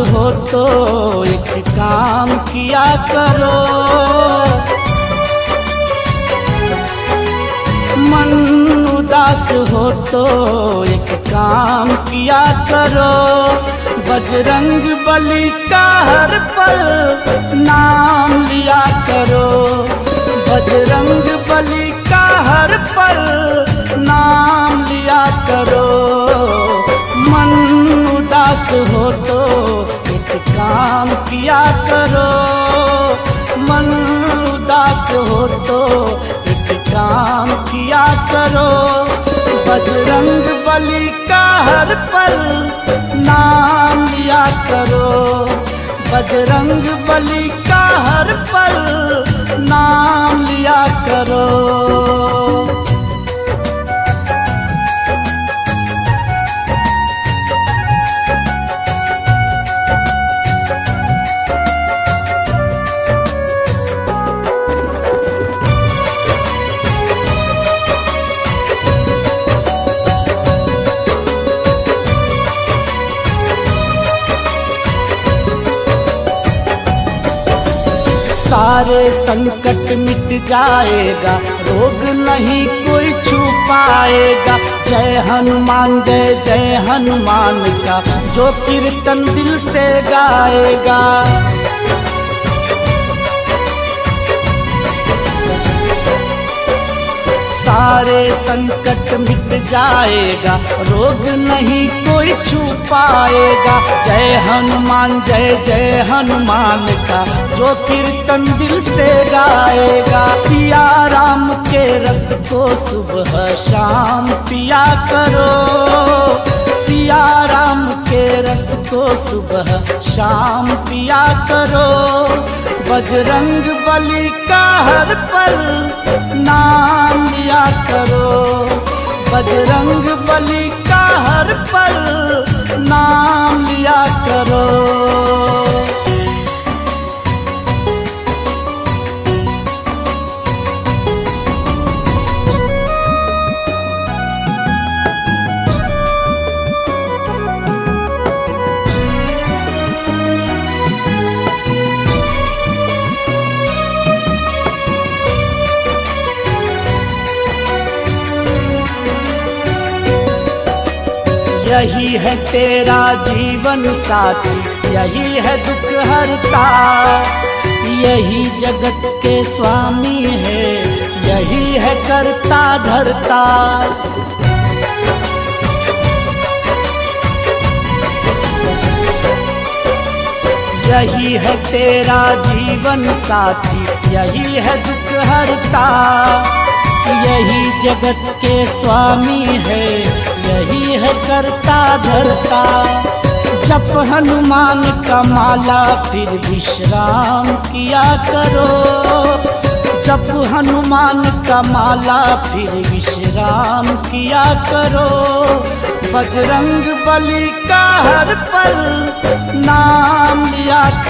हो तो एक काम किया करो, मन उदास हो तो एक काम किया करो। बजरंग बली का हर पल नाम लिया करो, बजरंग बली का हर पल नाम लिया करो। मन उदास हो तो एक काम किया करो, मन उदास हो तो एक काम किया करो। बजरंग बली का हर पल नाम लिया करो, बजरंग बली का हर पल नाम लिया करो। सारे संकट मिट जाएगा, रोग नहीं कोई छू पाएगा। जय हनुमान जय जय हनुमान का जो कीर्तन दिल से गाएगा। सारे संकट मिट जाएगा, रोग नहीं कोई छू पाएगा। जय हनुमान जय जय हनुमान का जो कीर्तन दिल से गाएगा। सिया राम के रस को सुबह शाम पिया करो, सिया राम के रस को सुबह शाम पिया करो। बजरंग बली का हर पल नाम लिया करो, बजरंग बली का हर पल नाम लिया करो। यही है तेरा जीवन साथी, यही है दुख हरता, यही जगत के स्वामी है, यही है करता धरता। यही है तेरा जीवन साथी, यही है दुख हरता, यही जगत के स्वामी है, यही है करता धरता। जप हनुमान का माला फिर विश्राम किया करो, जप हनुमान का माला फिर विश्राम किया करो। बजरंग बली का हर पल नाम लिया